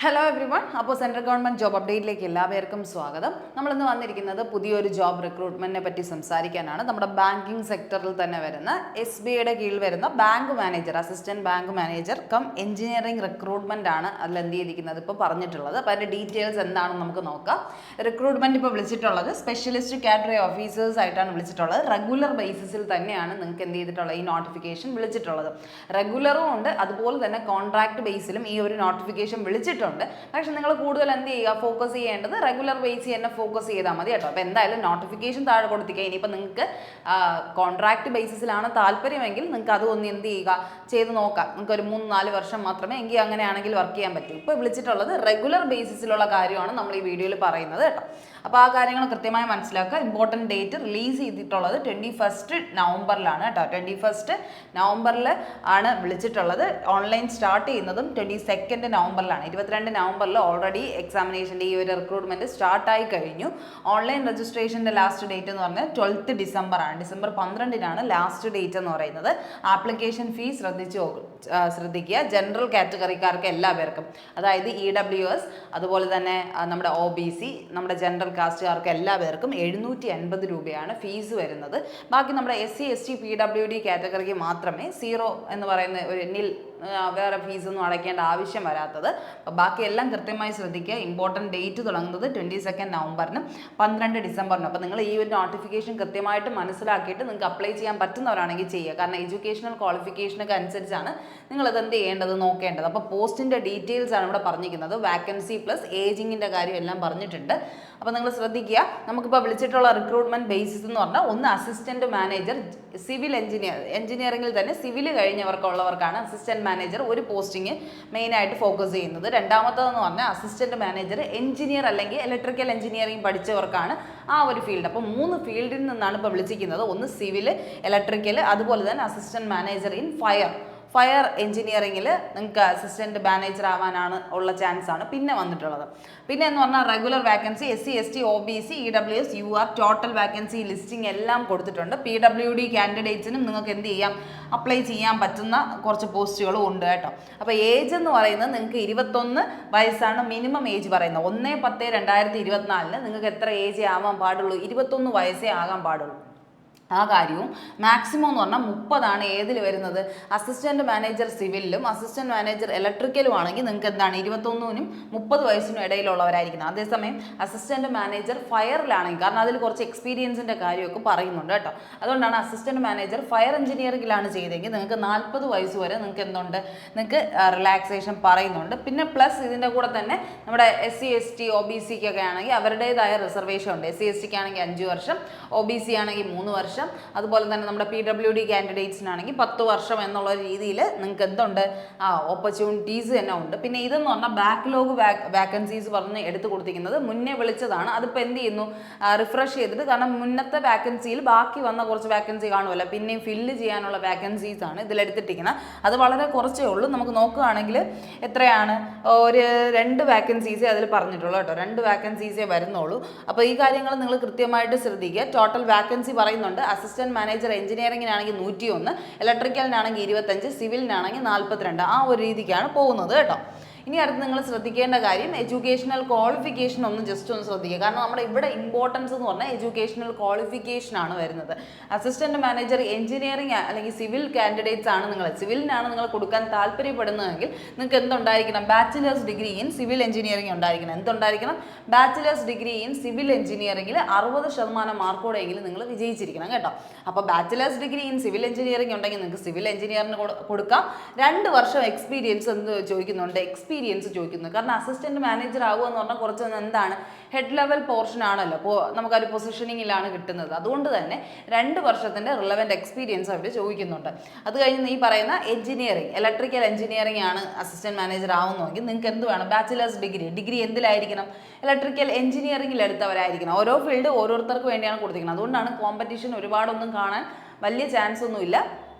Hello every one. അപ്പോൾ central government job അപ്ഡേറ്റിലേക്ക് എല്ലാവർക്കും സ്വാഗതം. നമ്മളിന്ന് വന്നിരിക്കുന്നത് പുതിയൊരു ജോബ് റിക്രൂട്ട്മെൻറ്റിനെ പറ്റി സംസാരിക്കാനാണ്. നമ്മുടെ ബാങ്കിങ് സെക്ടറിൽ തന്നെ വരുന്ന SBIയുടെ കീഴിൽ വരുന്ന bank manager, assistant bank manager cum engineering recruitment ആണ് അതിൽ എന്ത് ചെയ്തിരിക്കുന്നത് ഇപ്പോൾ പറഞ്ഞിട്ടുള്ളത്. അപ്പോൾ അതിൻ്റെ ഡീറ്റെയിൽസ് എന്താണെന്ന് നമുക്ക് നോക്കാം. റിക്രൂട്ട്മെൻറ്റ് ഇപ്പോൾ വിളിച്ചിട്ടുള്ളത് സ്പെഷ്യലിസ്റ്റ് കാറ്റഗറി ഓഫീസേഴ്സ് ആയിട്ടാണ് വിളിച്ചിട്ടുള്ളത്. റെഗുലർ ബേസിസിൽ തന്നെയാണ് നിങ്ങൾക്ക് എന്ത് ചെയ്തിട്ടുള്ളത് ഈ നോട്ടിഫിക്കേഷൻ വിളിച്ചിട്ടുള്ളത്. റെഗുലറും ഉണ്ട്, അതുപോലെ തന്നെ കോൺട്രാക്ട് ബേസിലും ഈ ഒരു നോട്ടിഫിക്കേഷൻ വിളിച്ചിട്ടുണ്ട്. പക്ഷെ നിങ്ങൾ കൂടുതൽ എന്ത് ചെയ്യുക, ഫോക്കസ് ചെയ്യേണ്ടത് റെഗുലർ ബേസിൽ തന്നെ ഫോക്കസ് ചെയ്താൽ മതി കേട്ടോ. അപ്പോൾ എന്തായാലും നോട്ടിഫിക്കേഷൻ താഴെ കൊടുത്തിക്കുക. ഇനിയിപ്പോൾ നിങ്ങൾക്ക് കോൺട്രാക്ട് ബേസിസിലാണ് താല്പര്യമെങ്കിൽ നിങ്ങൾക്ക് അതൊന്ന് എന്ത് ചെയ്യുക, ചെയ്ത് നോക്കാം. നിങ്ങൾക്ക് ഒരു 3-4 വർഷം മാത്രമേ എങ്കിൽ അങ്ങനെയാണെങ്കിൽ വർക്ക് ചെയ്യാൻ പറ്റൂ. ഇപ്പോൾ വിളിച്ചിട്ടുള്ളത് റെഗുലർ ബേസിസിലുള്ള കാര്യമാണ് നമ്മൾ ഈ വീഡിയോയിൽ പറയുന്നത് കേട്ടോ. അപ്പോൾ ആ കാര്യങ്ങൾ കൃത്യമായി മനസ്സിലാക്കുക. ഇമ്പോർട്ടൻറ്റ് ഡേറ്റ് റിലീസ് ചെയ്തിട്ടുള്ളത് 21 നവംബറിലാണ് കേട്ടോ. 21 നവംബറിൽ ആണ് വിളിച്ചിട്ടുള്ളത്. ഓൺലൈൻ സ്റ്റാർട്ട് ചെയ്യുന്നതും 22 നവംബറിലാണ്. 22 നവംബറിൽ ഓൾറെഡി എക്സാമിനേഷൻ്റെ ഈ ഒരു റിക്രൂട്ട്മെൻറ്റ് സ്റ്റാർട്ടായി കഴിഞ്ഞു. ഓൺലൈൻ രജിസ്ട്രേഷൻ്റെ ലാസ്റ്റ് ഡേറ്റ് എന്ന് പറഞ്ഞാൽ 12 ഡിസംബർ ആണ്. ഡിസംബർ 12 ലാസ്റ്റ് ഡേറ്റ് എന്ന് പറയുന്നത്. ആപ്ലിക്കേഷൻ ഫീ ശ്രദ്ധിക്കുക. ജനറൽ കാറ്റഗറിക്കാർക്ക് എല്ലാവർക്കും, അതായത് EWS, അതുപോലെ തന്നെ നമ്മുടെ OBC, നമ്മുടെ ജനറൽ കാസ്റ്റുകാർക്ക് എല്ലാവർക്കും 750 രൂപയാണ് ഫീസ് വരുന്നത്. ബാക്കി നമ്മുടെ SC ST PWD കാറ്റഗറിക്ക് മാത്രമേ 0 എന്ന് പറയുന്ന ഒരു വേറെ ഫീസൊന്നും അടയ്ക്കേണ്ട ആവശ്യം വരാത്തത്. അപ്പോൾ ബാക്കിയെല്ലാം കൃത്യമായി ശ്രദ്ധിക്കുക. ഇമ്പോർട്ടൻറ്റ് ഡേറ്റ് തുടങ്ങുന്നത് 22 നവംബറിനും 12 ഡിസംബറിനും. അപ്പോൾ നിങ്ങൾ ഈ ഒരു നോട്ടിഫിക്കേഷൻ കൃത്യമായിട്ട് മനസ്സിലാക്കിയിട്ട് നിങ്ങൾക്ക് അപ്ലൈ ചെയ്യാൻ പറ്റുന്നവരാണെങ്കിൽ ചെയ്യുക. കാരണം എഡ്യൂക്കേഷണൽ ക്വാളിഫിക്കേഷനൊക്കെ അനുസരിച്ചാണ് നിങ്ങളിത് എന്ത് ചെയ്യേണ്ടത്, നോക്കേണ്ടത്. അപ്പോൾ പോസ്റ്റിൻ്റെ ഡീറ്റെയിൽസ് ആണ് ഇവിടെ പറഞ്ഞിരിക്കുന്നത്. വാക്കൻസി പ്ലസ് ഏജിങ്ങിൻ്റെ കാര്യം എല്ലാം പറഞ്ഞിട്ടുണ്ട്. അപ്പോൾ നിങ്ങൾ ശ്രദ്ധിക്കുക. നമുക്കിപ്പോൾ വിളിച്ചിട്ടുള്ള റിക്രൂട്ട്മെൻറ്റ് ബേസിസ് എന്ന് പറഞ്ഞാൽ ഒന്ന് അസിസ്റ്റൻറ്റ് മാനേജർ സിവിൽ എഞ്ചിനീയറിംഗിൽ തന്നെ സിവിൽ കഴിഞ്ഞവർക്കുള്ളവർക്കാണ് അസിസ്റ്റൻറ്റ് മാനേജർ ഒരു പോസ്റ്റിംഗ് മെയിനായിട്ട് ഫോക്കസ് ചെയ്യുന്നത്. രണ്ടാമത്തതെന്ന് പറഞ്ഞാൽ അസിസ്റ്റൻറ്റ് മാനേജർ എഞ്ചിനീയർ അല്ലെങ്കിൽ ഇലക്ട്രിക്കൽ എഞ്ചിനീയറിംഗ് പഠിച്ചവർക്കാണ് ആ ഒരു ഫീൽഡ്. അപ്പോൾ 3 ഫീൽഡിൽ നിന്നാണ് ഇപ്പോൾ വിളിച്ചിരിക്കുന്നത്. ഒന്ന് സിവിൽ, ഇലക്ട്രിക്കൽ, അതുപോലെ തന്നെ അസിസ്റ്റൻറ്റ് മാനേജർ ഇൻ ഫയർ എഞ്ചിനീയറിംഗിൽ നിങ്ങൾക്ക് അസിസ്റ്റൻറ്റ് മാനേജർ ആവാനാണ് ഉള്ള ചാൻസാണ് പിന്നെ വന്നിട്ടുള്ളത്. പിന്നെ എന്ന് പറഞ്ഞാൽ regular vacancy SC ST OBC EWS UR total vacancy listing എല്ലാം കൊടുത്തിട്ടുണ്ട്. PWD കാൻഡിഡേറ്റ്സിനും നിങ്ങൾക്ക് എന്ത് ചെയ്യാം, അപ്ലൈ ചെയ്യാൻ പറ്റുന്ന കുറച്ച് പോസ്റ്റുകളും ഉണ്ട് കേട്ടോ. അപ്പോൾ ഏജ് എന്ന് പറയുന്നത് നിങ്ങൾക്ക് 21 വയസ്സാണ് മിനിമം ഏജ് പറയുന്നത്. 1/10/2024 നിങ്ങൾക്ക് എത്ര ഏജ് ആവാൻ പാടുള്ളൂ, 21 വയസ്സേ ആകാൻ പാടുള്ളൂ. ആ കാര്യവും മാക്സിമം എന്ന് പറഞ്ഞാൽ 30 ഏതിൽ വരുന്നത്, അസിസ്റ്റൻറ്റ് മാനേജർ സിവിലിലും അസിസ്റ്റൻറ്റ് മാനേജർ ഇലക്ട്രിക്കലും ആണെങ്കിൽ നിങ്ങൾക്ക് എന്താണ് 21-നും 30 വയസ്സിനും ഇടയിലുള്ളവരായിരിക്കണം. അതേസമയം അസിസ്റ്റൻറ്റ് മാനേജർ ഫയറിലാണെങ്കിൽ, കാരണം അതിൽ കുറച്ച് എക്സ്പീരിയൻസിൻ്റെ കാര്യമൊക്കെ പറയുന്നുണ്ട് കേട്ടോ. അതുകൊണ്ടാണ് അസിസ്റ്റൻറ്റ് മാനേജർ ഫയർ എഞ്ചിനീയറിംഗിലാണ് ചെയ്തെങ്കിൽ നിങ്ങൾക്ക് 40 വയസ്സ് വരെ നിങ്ങൾക്ക് എന്തുണ്ട്, നിങ്ങൾക്ക് റിലാക്സേഷൻ പറയുന്നുണ്ട്. പിന്നെ പ്ലസ് ഇതിൻ്റെ കൂടെ തന്നെ നമ്മുടെ SC ST OBCക്കൊക്കെ ആണെങ്കിൽ അവരുടേതായ റിസർവേഷൻ ഉണ്ട്. SC STക്ക് ആണെങ്കിൽ 5 വർഷം, OBC ആണെങ്കിൽ 3 വർഷം, അതുപോലെ തന്നെ നമ്മുടെ PWD കാൻഡിഡേറ്റ്സിനാണെങ്കിൽ 10 വർഷം എന്നുള്ള രീതിയിൽ നിങ്ങൾക്ക് എന്തുണ്ട്, ഓപ്പർച്യൂണിറ്റീസ് തന്നെ ഉണ്ട്. പിന്നെ ഇതെന്ന് പറഞ്ഞാൽ ബാക്ക്ലോഗ് വാക്കൻസീസ് പറഞ്ഞ് എടുത്തു കൊടുത്തിരിക്കുന്നത് മുന്നേ വിളിച്ചതാണ്. അതിപ്പോൾ എന്ത് ചെയ്യുന്നു, റിഫ്രഷ് ചെയ്തിട്ട്, കാരണം മുന്നത്തെ വാക്കൻസിയിൽ ബാക്കി വന്ന കുറച്ച് വാക്കൻസി കാണുമല്ലോ, പിന്നെയും ഫില്ല് ചെയ്യാനുള്ള വാക്കൻസീസ് ആണ് ഇതിലെടുത്തിട്ടിരിക്കുന്നത്. അത് വളരെ കുറച്ചേ ഉള്ളൂ. നമുക്ക് നോക്കുകയാണെങ്കിൽ എത്രയാണ്, ഒരു 2 വാക്കൻസീസേ അതിൽ പറഞ്ഞിട്ടുള്ളൂ കേട്ടോ. 2 വാക്കൻസീസേ വരുന്നുള്ളൂ. അപ്പോൾ ഈ കാര്യങ്ങൾ നിങ്ങൾ കൃത്യമായിട്ട് ശ്രദ്ധിക്കുക. ടോട്ടൽ വാക്കൻസി പറയുന്നുണ്ട്. അസിസ്റ്റൻറ്റ് മാനേജർ എഞ്ചിനീയറിംഗിനാണെങ്കിൽ 101, ഇലക്ട്രിക്കലിനാണെങ്കിൽ 25, സിവിലിനാണെങ്കിൽ 42. ആ ഒരു രീതിക്കാണ് പോകുന്നത് കേട്ടോ. ഇനി അടുത്ത് നിങ്ങൾ ശ്രദ്ധിക്കേണ്ട കാര്യം എഡ്യൂക്കേഷണൽ ക്വാളിഫിക്കേഷൻ ഒന്ന് ജസ്റ്റ് ഒന്ന് ശ്രദ്ധിക്കുക. കാരണം നമ്മുടെ ഇവിടെ ഇമ്പോർട്ടൻസ് എന്ന് പറഞ്ഞാൽ എഡ്യൂക്കേഷണൽ ക്വാളിഫിക്കേഷനാണ് വരുന്നത്. അസിസ്റ്റൻറ്റ് മാനേജർ എഞ്ചിനീയറിംഗ് അല്ലെങ്കിൽ സിവിൽ കാൻഡിഡേറ്റ്സ് ആണ് സിവിലിനാണ് നിങ്ങൾ കൊടുക്കാൻ താല്പര്യപ്പെടുന്നതെങ്കിൽ നിങ്ങൾക്ക് എന്തുണ്ടായിരിക്കണം, bachelor's degree in civil engineering ഉണ്ടായിരിക്കണം. എന്തുണ്ടായിരിക്കണം, ബാച്ചിലേഴ്സ് ഡിഗ്രി ഇൻ സിവിൽ എഞ്ചിനീയറിംഗിൽ 60% മാർക്കോടെയെങ്കിലും നിങ്ങൾ വിജയിച്ചിരിക്കണം കേട്ടോ. അപ്പോൾ bachelor's degree in civil engineering ഉണ്ടെങ്കിൽ നിങ്ങൾക്ക് സിവിൽ എഞ്ചിനീയറിന് കൊടുക്കാം. 2 വർഷം എക്സ്പീരിയൻസ് എന്ത് ചോദിക്കുന്നുണ്ട്, എക്സ്പീരിയൻസ് ചോദിക്കുന്നത്. കാരണം അസിസ്റ്റൻറ്റ് മാനേജർ ആവുക എന്ന് പറഞ്ഞാൽ കുറച്ച് എന്താണ്, ഹെഡ് ലെവൽ പോർഷൻ ആണല്ലോ. അപ്പോൾ നമുക്കൊരു പൊസിഷനിങ്ങിലാണ് കിട്ടുന്നത്. അതുകൊണ്ട് തന്നെ 2 വർഷത്തിൻ്റെ റിലവൻറ്റ് എക്സ്പീരിയൻസ് അവർ ചോദിക്കുന്നുണ്ട്. അത് കഴിഞ്ഞ് ഈ പറയുന്ന എഞ്ചിനീയറിംഗ്, ഇലക്ട്രിക്കൽ എഞ്ചിനീയറിംഗ് ആണ് അസിസ്റ്റൻറ്റ് മാനേജർ ആവുന്നതെങ്കിൽ നിങ്ങൾക്ക് എന്ത് വേണം, ബാച്ചിലേഴ്സ് ഡിഗ്രി എന്തിലായിരിക്കണം, ഇലക്ട്രിക്കൽ എഞ്ചിനീയറിംഗിൽ എടുത്തവരായിരിക്കണം. ഓരോ ഫീൽഡ് ഓരോരുത്തർക്ക് വേണ്ടിയാണ് കൊടുത്തിരിക്കുന്നത്. അതുകൊണ്ടാണ് കോമ്പറ്റീഷൻ ഒരുപാടൊന്നും കാണാൻ വലിയ ചാൻസ് ഒന്നുമില്ല.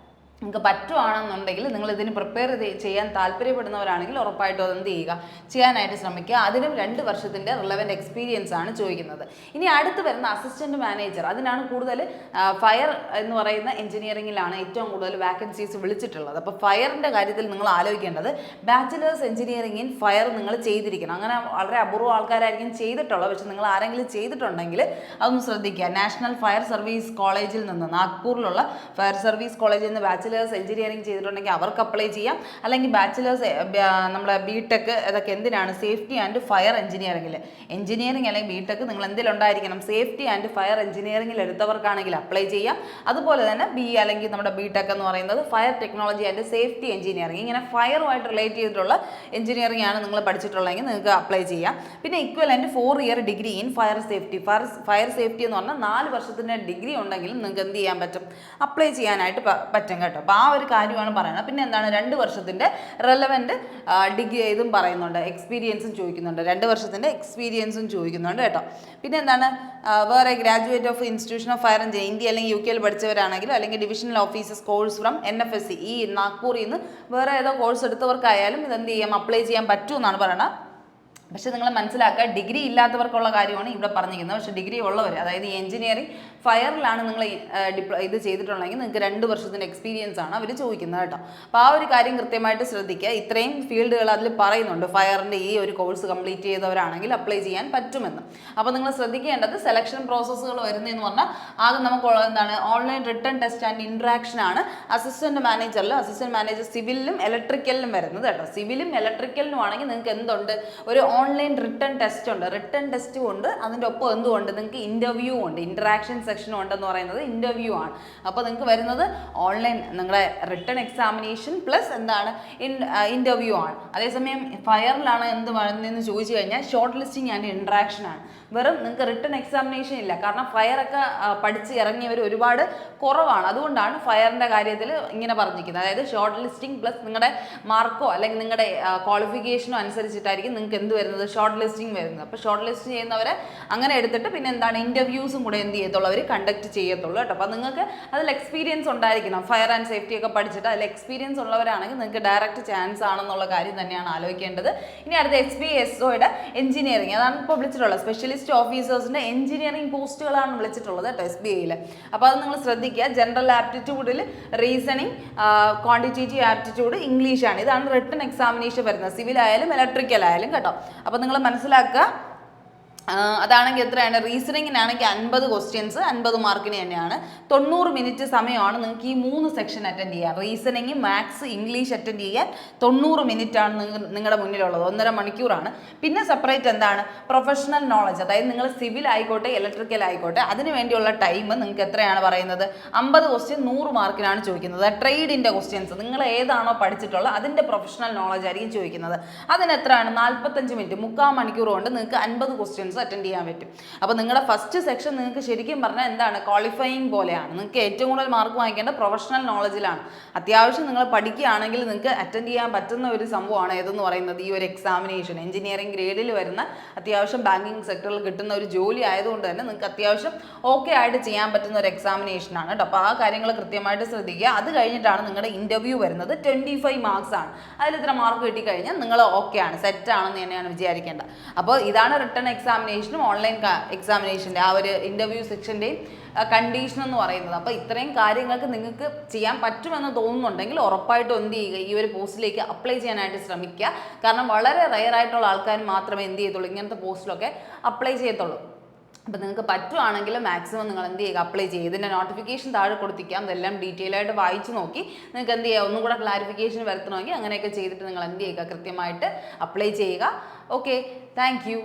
നിങ്ങൾക്ക് പറ്റുവാണെന്നുണ്ടെങ്കിൽ നിങ്ങൾ ഇതിന് പ്രിപ്പയർ ചെയ്യാൻ താല്പര്യപ്പെടുന്നവരാണെങ്കിൽ ഉറപ്പായിട്ടും അതെന്ത് ചെയ്യുക, ചെയ്യാനായിട്ട് ശ്രമിക്കുക. അതിനും 2 വർഷത്തിൻ്റെ റിലവൻറ്റ് എക്സ്പീരിയൻസ് ആണ് ചോദിക്കുന്നത്. ഇനി അടുത്ത് വരുന്ന അസിസ്റ്റൻറ്റ് മാനേജർ, അതിനാണ് കൂടുതൽ ഫയർ എന്ന് പറയുന്ന എഞ്ചിനീയറിംഗിലാണ് ഏറ്റവും കൂടുതൽ വാക്കൻസീസ് വിളിച്ചിട്ടുള്ളത്. അപ്പോൾ ഫയറിൻ്റെ കാര്യത്തിൽ നിങ്ങൾ ആലോചിക്കേണ്ടത് ബാച്ചിലേഴ്സ് എഞ്ചിനീയറിംഗ് ഇൻ ഫയർ നിങ്ങൾ ചെയ്തിരിക്കണം. അങ്ങനെ വളരെ അപൂർവ ആൾക്കാരായിരിക്കും ചെയ്തിട്ടുള്ളത്. പക്ഷെ നിങ്ങൾ ആരെങ്കിലും ചെയ്തിട്ടുണ്ടെങ്കിൽ അതൊന്ന് ശ്രദ്ധിക്കുക. നാഷണൽ ഫയർ സർവീസ് കോളേജിൽ നിന്ന്, നാഗ്പൂരിലുള്ള ഫയർ സർവീസ് കോളേജിൽ നിന്ന് ബാച്ചിലേഴ്സ് എഞ്ചിനീയറിംഗ് ചെയ്തിട്ടുണ്ടെങ്കിൽ അവർക്ക് അപ്ലൈ ചെയ്യാം. അല്ലെങ്കിൽ ബാച്ചിലേഴ്സ് നമ്മളെ ബിടെക്, അതൊക്കെ എന്തിനാണ്, സേഫ്റ്റി ആൻഡ് ഫയർ എഞ്ചിനീയറിംഗിൽ, എഞ്ചിനീയറിംഗ് അല്ലെങ്കിൽ ബിടെക് നിങ്ങൾ എന്തിലുണ്ടായിരിക്കണം, സേഫ്റ്റി ആൻഡ് ഫയർ എഞ്ചിനീയറിംഗിൽ എടുത്തവർക്കാണെങ്കിൽ അപ്ലൈ ചെയ്യാം. അതുപോലെ തന്നെ അല്ലെങ്കിൽ നമ്മുടെ ബിടെക് എന്ന് പറയുന്നത് fire technology and safety engineering, ഇങ്ങനെ ഫയറുമായിട്ട് റിലേറ്റ് ചെയ്തിട്ടുള്ള എഞ്ചിനീയറിംഗ് ആണ് നിങ്ങൾ പഠിച്ചിട്ടുള്ളതെങ്കിൽ നിങ്ങൾക്ക് അപ്ലൈ ചെയ്യാം. പിന്നെ equivalent 4 year degree in fire safety, fire safety എന്ന് പറഞ്ഞാൽ 4 വർഷത്തിൻ്റെ ഡിഗ്രി ഉണ്ടെങ്കിലും നിങ്ങൾക്ക് എന്ത് ചെയ്യാൻ പറ്റും, അപ്ലൈ ചെയ്യാനായിട്ട് പറ്റും കേട്ടോ. അപ്പോൾ ആ ഒരു കാര്യമാണ് പറയുന്നത്. പിന്നെ എന്താണ്, 2 വർഷത്തിൻ്റെ റെലവൻറ്റ് ഡിഗ്രി ഇതും പറയുന്നുണ്ട്, എക്സ്പീരിയൻസും ചോദിക്കുന്നുണ്ട്, 2 വർഷത്തിൻ്റെ എക്സ്പീരിയൻസും ചോദിക്കുന്നുണ്ട് കേട്ടോ. പിന്നെ എന്താണ്, വേറെ graduate of institution of fire and India അല്ലെങ്കിൽ UK പഠിച്ചവരാണെങ്കിലും അല്ലെങ്കിൽ divisional officers course from NFSC, ഈ നാഗ്പൂരിൽ നിന്ന് വേറെ ഏതോ കോഴ്സ് എടുത്തവർക്കായാലും ഇതെന്ത് ചെയ്യാം, അപ്ലൈ ചെയ്യാൻ പറ്റുമെന്നാണ് പറയുന്നത്. പക്ഷെ നിങ്ങൾ മനസ്സിലാക്കുക, ഡിഗ്രി ഇല്ലാത്തവർക്കുള്ള കാര്യമാണ് ഇവിടെ പറഞ്ഞിരിക്കുന്നത്. പക്ഷേ ഡിഗ്രി ഉള്ളവർ, അതായത് ഈ എഞ്ചിനീയറിംഗ് ഫയറിലാണ് നിങ്ങൾ ഇത് ചെയ്തിട്ടുണ്ടെങ്കിൽ നിങ്ങൾക്ക് 2 വർഷത്തിൻ്റെ എക്സ്പീരിയൻസ് ആണ് അവർ ചോദിക്കുന്നത് കേട്ടോ. അപ്പോൾ ആ ഒരു കാര്യം കൃത്യമായിട്ട് ശ്രദ്ധിക്കുക. ഇത്രയും ഫീൽഡുകൾ അതിൽ പറയുന്നുണ്ട്. ഫയറിൻ്റെ ഈ ഒരു കോഴ്സ് കംപ്ലീറ്റ് ചെയ്തവരാണെങ്കിൽ അപ്ലൈ ചെയ്യാൻ പറ്റുമെന്ന്. അപ്പോൾ നിങ്ങൾ ശ്രദ്ധിക്കേണ്ടത് സെലക്ഷൻ പ്രോസസ്സുകൾ വരുന്നതെന്ന് പറഞ്ഞാൽ ആകെ നമുക്കുള്ളത് എന്താണ്, online return test and interaction ആണ് അസിസ്റ്റൻറ്റ് മാനേജറിലും അസിസ്റ്റൻറ്റ് മാനേജർ സിവിലിലും ഇലക്ട്രിക്കലിലും വരുന്നത് കേട്ടോ. സിവിലും ഇലക്ട്രിക്കലിനും ആണെങ്കിൽ നിങ്ങൾക്ക് എന്തുണ്ട്, ഒരു ഓൺലൈൻ റിട്ടേൺ ടെസ്റ്റ് ഉണ്ട്. റിട്ടേൺ ടെസ്റ്റും ഉണ്ട്, അതിൻ്റെ ഒപ്പം എന്തുകൊണ്ട് നിങ്ങൾക്ക് ഇൻ്റർവ്യൂ ഉണ്ട്, ഇൻട്രാക്ഷൻ സെക്ഷനും ഉണ്ടെന്ന് പറയുന്നത് ഇൻ്റർവ്യൂ ആണ്. അപ്പോൾ നിങ്ങൾക്ക് വരുന്നത് ഓൺലൈൻ നിങ്ങളുടെ റിട്ടേൺ എക്സാമിനേഷൻ പ്ലസ് എന്താണ്, ഇൻ്റർവ്യൂ ആണ്. അതേസമയം ഫയറിലാണ് എന്ത് വരുന്നതെന്ന് ചോദിച്ചു കഴിഞ്ഞാൽ ഷോർട്ട് ലിസ്റ്റിംഗ് ആൻഡ് ഇൻട്രാക്ഷൻ ആണ്. വെറും നിങ്ങൾക്ക് റിട്ടേൺ എക്സാമിനേഷൻ ഇല്ല. കാരണം ഫയറൊക്കെ പഠിച്ച് ഇറങ്ങിയവർ ഒരുപാട് കുറവാണ്. അതുകൊണ്ടാണ് ഫയറിൻ്റെ കാര്യത്തിൽ ഇങ്ങനെ പറഞ്ഞിരിക്കുന്നത്. അതായത് ഷോർട്ട് ലിസ്റ്റിംഗ് പ്ലസ് നിങ്ങളുടെ മാർക്കോ അല്ലെങ്കിൽ നിങ്ങളുടെ ക്വാളിഫിക്കേഷനോ അനുസരിച്ചിട്ടായിരിക്കും നിങ്ങൾക്ക് എന്ത് വരുന്നത്, ഷോർട്ട് ലിസ്റ്റിംഗ് വരുന്നത്. അപ്പോൾ ഷോർട്ട് ലിസ്റ്റ് ചെയ്യുന്നവരെ അങ്ങനെ എടുത്തിട്ട് പിന്നെ എന്താണ്, ഇൻ്റർവ്യൂസും കൂടെ എന്ത് ചെയ്യത്തുള്ളൂ, അവർ കണ്ടക്ട് ചെയ്യത്തുള്ളൂ കേട്ടോ. അപ്പോൾ നിങ്ങൾക്ക് അതിൽ എക്സ്പീരിയൻസ് ഉണ്ടായിരിക്കണം. ഫയർ ആൻഡ് സേഫ്റ്റി ഒക്കെ പഠിച്ചിട്ട് അതിൽ എക്സ്പീരിയൻസ് ഉള്ളവരാണെങ്കിൽ നിങ്ങൾക്ക് ഡയറക്റ്റ് ചാൻസ് ആണെന്നുള്ള കാര്യം തന്നെയാണ് ആലോചിക്കേണ്ടത്. ഇനി അടുത്ത HPSOയുടെ എഞ്ചിനീയറിംഗ്, അതാണ് ഇപ്പോൾ വിളിച്ചിട്ടുള്ളത്. സ്പെഷ്യലിസ്റ്റ് ഓഫീസേഴ്സിൻ്റെ എഞ്ചിനീയറിംഗ് പോസ്റ്റുകളാണ് വിളിച്ചിട്ടുള്ളത് കേട്ടോ SBIയിൽ. അപ്പോൾ അത് നിങ്ങൾ ശ്രദ്ധിക്കുക. ജനറൽ ആപ്റ്റിറ്റ്യൂഡിൽ റീസണിങ്, ക്വാണ്ടിറ്റേറ്റീവ് ആപ്റ്റിറ്റ്യൂഡ്, ഇംഗ്ലീഷാണ്. ഇതാണ് റിട്ടൺ എക്സാമിനേഷൻ വരുന്നത്, സിവിൽ ആയാലും ഇലക്ട്രിക്കൽ ആയാലും കേട്ടോ. അപ്പോൾ നിങ്ങൾ മനസ്സിലാക്കുക. അതാണെങ്കിൽ എത്രയാണ്, റീസണിങ്ങിനാണെങ്കിൽ 50 ക്വസ്റ്റ്യൻസ് 50 മാർക്കിന് തന്നെയാണ്. 90 മിനിറ്റ് സമയമാണ് നിങ്ങൾക്ക് ഈ 3 സെക്ഷൻ അറ്റൻഡ് ചെയ്യാൻ. റീസണിങ്, മാത്സ്, ഇംഗ്ലീഷ് അറ്റൻഡ് ചെയ്യാൻ 90 മിനിറ്റാണ് നിങ്ങളുടെ മുന്നിലുള്ളത്, 1.5 മണിക്കൂറാണ്. പിന്നെ സെപ്പറേറ്റ് എന്താണ്, പ്രൊഫഷണൽ നോളജ്, അതായത് നിങ്ങൾ സിവിൽ ആയിക്കോട്ടെ ഇലക്ട്രിക്കൽ ആയിക്കോട്ടെ അതിന് വേണ്ടിയുള്ള ടൈം നിങ്ങൾക്ക് എത്രയാണ് പറയുന്നത്, 50 ക്വസ്റ്റ്യൻ 100 മാർക്കിനാണ് ചോദിക്കുന്നത്. ട്രേഡിൻ്റെ ക്വസ്റ്റ്യൻസ് നിങ്ങൾ ഏതാണോ പഠിച്ചിട്ടുള്ളത് അതിൻ്റെ പ്രൊഫഷണൽ നോളജ് ആയിരിക്കും ചോദിക്കുന്നത്. അതിന് എത്രയാണ്, 45 മിനിറ്റ്, 3/4 മണിക്കൂർ കൊണ്ട് നിങ്ങൾക്ക് 50 ക്വസ്റ്റ്യൻസ് അറ്റൻഡ് ചെയ്യാൻ പറ്റും. അപ്പോൾ നിങ്ങളുടെ ഫസ്റ്റ് സെക്ഷൻ നിങ്ങൾക്ക് ശരിക്കും പറഞ്ഞാൽ എന്താണ്, ക്വാളിഫയിങ് പോലെയാണ്. നിങ്ങൾക്ക് ഏറ്റവും കൂടുതൽ മാർക്ക് വാങ്ങിക്കേണ്ട പ്രൊഫഷണൽ നോളജിലാണ്. അത്യാവശ്യം നിങ്ങൾ പഠിക്കുകയാണെങ്കിൽ നിങ്ങൾക്ക് അറ്റൻഡ് ചെയ്യാൻ പറ്റുന്ന ഒരു സംഭവമാണ് ഏതെന്ന് പറയുന്നത് ഈ ഒരു എക്സാമിനേഷൻ. എഞ്ചിനീയറിംഗ് ഗ്രേഡിൽ വരുന്ന അത്യാവശ്യം ബാങ്കിങ് സെക്ടറിൽ കിട്ടുന്ന ഒരു ജോലി ആയതുകൊണ്ട് തന്നെ നിങ്ങൾക്ക് അത്യാവശ്യം ഓക്കെ ആയിട്ട് ചെയ്യാൻ പറ്റുന്ന ഒരു എക്സാമിനേഷനാണ് കേട്ടോ. അപ്പോൾ ആ കാര്യങ്ങൾ കൃത്യമായിട്ട് ശ്രദ്ധിക്കുക. അത് കഴിഞ്ഞിട്ടാണ് നിങ്ങളുടെ ഇൻ്റർവ്യൂ വരുന്നത്. 25 മാർക്സ് ആണ്. അതിൽ ഇത്ര മാർക്ക് കിട്ടിക്കഴിഞ്ഞാൽ നിങ്ങൾ ഓക്കെ ആണ്, സെറ്റ് ആണെന്ന് തന്നെയാണ് വിചാരിക്കേണ്ടത്. അപ്പോൾ ഇതാണ് റിട്ടൺ എക്സാമിനേഷനും ഓൺലൈൻ എക്സാമിനേഷൻ്റെ ആ ഒരു ഇൻ്റർവ്യൂ സെക്ഷൻ്റെയും കണ്ടീഷൻ എന്ന് പറയുന്നത്. അപ്പോൾ ഇത്രയും കാര്യങ്ങൾക്ക് നിങ്ങൾക്ക് ചെയ്യാൻ പറ്റുമെന്ന് തോന്നുന്നുണ്ടെങ്കിൽ ഉറപ്പായിട്ടും എന്ത് ചെയ്യുക, ഈ ഒരു പോസ്റ്റിലേക്ക് അപ്ലൈ ചെയ്യാനായിട്ട് ശ്രമിക്കുക. കാരണം വളരെ റെയർ ആയിട്ടുള്ള ആൾക്കാർ മാത്രമേ എന്ത് ചെയ്യത്തുള്ളൂ, ഇങ്ങനത്തെ പോസ്റ്റിലൊക്കെ അപ്ലൈ ചെയ്യത്തുള്ളൂ. അപ്പോൾ നിങ്ങൾക്ക് പറ്റുവാണെങ്കിൽ മാക്സിമം നിങ്ങൾ എന്ത് ചെയ്യുക, അപ്ലൈ ചെയ്യുക. ഇതിൻ്റെ നോട്ടിഫിക്കേഷൻ താഴെ കൊടുത്തിരിക്കാം, അതെല്ലാം ഡീറ്റെയിൽ ആയിട്ട് വായിച്ച് നോക്കി നിങ്ങൾക്ക് എന്ത് ചെയ്യുക, ഒന്നും കൂടെ ക്ലാരിഫിക്കേഷൻ വരുത്തണമെങ്കിൽ അങ്ങനെയൊക്കെ ചെയ്തിട്ട് നിങ്ങൾ എന്ത് ചെയ്യുക, കൃത്യമായിട്ട് അപ്ലൈ ചെയ്യുക. Okay, thank you.